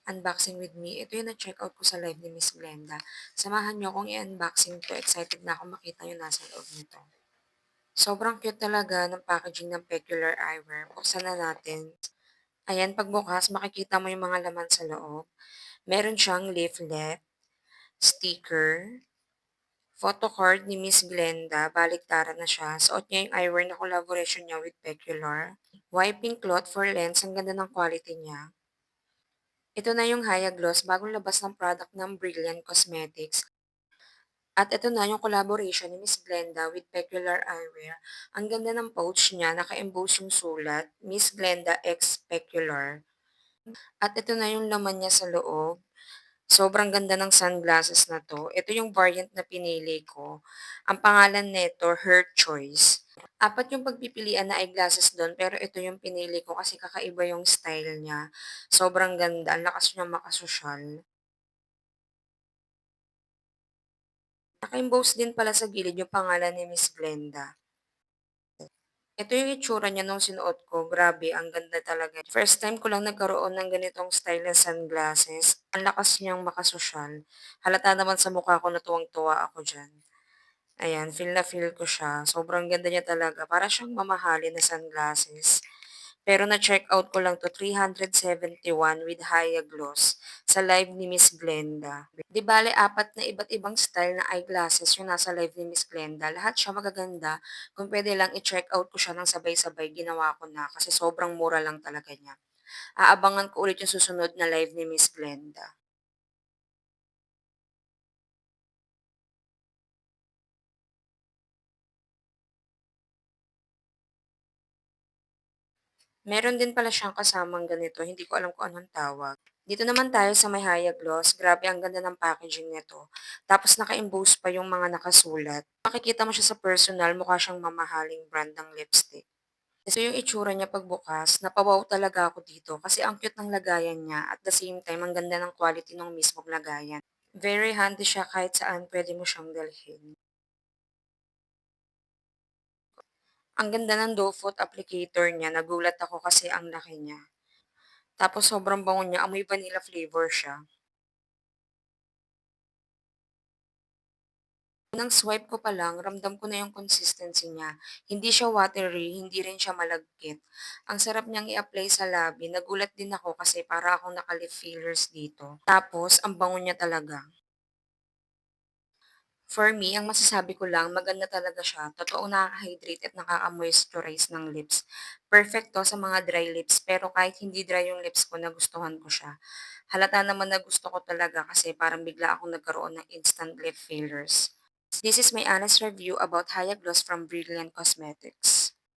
Unboxing with me. Ito yung na-check out ko sa live ni Miss Glenda. Samahan niyo akong i-unboxing 'to. Excited na ako makita yung nasa loob nito. Sobrang cute talaga ng packaging ng Peculiar Eyewear. Buksan na natin. Ayan, pagbukas, makikita mo yung mga laman sa loob. Meron siyang leaflet, sticker, photocard ni Miss Glenda. Baliktaran na siya. Suot niya yung eyewear na collaboration niya with Peculiar. Wiping cloth for lens. Ang ganda ng quality niya. Ito na yung Haya Gloss, bagong labas ng product ng Brilliant Cosmetics. At ito na yung collaboration ni Miss Glenda with Peculiar Eyewear. Ang ganda ng pouch niya, naka-emboss yung sulat, Miss Glenda X Peculiar. At ito na yung laman niya sa loob. Sobrang ganda ng sunglasses na 'to. Ito yung variant na pinili ko. Ang pangalan nito, Her Choice. Apat yung pagpipilian na eyeglasses do'n, pero ito yung pinili ko kasi kakaiba yung style niya. Sobrang ganda, ang lakas niyang makasosyal. Naka-emboss din pala sa gilid yung pangalan ni Miss Glenda. Ito yung itsura niya nung sinuot ko, grabe ang ganda talaga. First time ko lang nagkaroon ng ganitong style na sunglasses. Ang lakas niyang makasosyal. Halata naman sa mukha ko na tuwang-tuwa ako diyan. Ayan, feel na feel ko siya. Sobrang ganda niya talaga. Para siyang mamahalin na sunglasses. Pero na-check out ko lang 'to, 371 with Haya Gloss sa live ni Miss Glenda. 'Di bale apat na iba't ibang style na eyeglasses yung nasa live ni Miss Glenda. Lahat siya magaganda. Kung puwede lang i-check out ko siya ng sabay-sabay, ginawa ko na kasi sobrang mura lang talaga niya. Aabangan ko ulit yung susunod na live ni Miss Glenda. Meron din pala siyang kasamang ganito, hindi ko alam kung anong tawag. Dito naman tayo sa may Haya Gloss. Grabe ang ganda ng packaging nito. Tapos naka-emboss pa yung mga nakasulat. Makikita mo siya sa personal, mukha siyang mamahaling brand ng lipstick. So yung itsura niya pagbukas, napawaw talaga ako dito kasi ang cute ng lagayan niya at the same time ang ganda ng quality ng mismong lagayan. Very handy siya kahit saan pwede mo siyang dalhin. Ang ganda ng doe foot applicator niya, nagulat ako kasi ang laki niya. Tapos sobrang bango niya, amoy vanilla flavor siya. Unang swipe ko pa lang, ramdam ko na yung consistency niya. Hindi siya watery, hindi rin siya malagkit. Ang sarap niyang i-apply sa labi. Nagulat din ako kasi para akong naka-lip fillers dito. Tapos, ang bango niya talaga. For me, ang masasabi ko lang, maganda talaga siya. Totoong nakaka-hydrate at nakaka-moisturize ng lips. Perfect to sa mga dry lips, pero kahit hindi dry yung lips ko, nagustuhan ko siya. Halata naman na gusto ko talaga kasi parang bigla akong nagkaroon ng instant lip fillers. This is my honest review about Haya Gloss from Brilliant Cosmetics.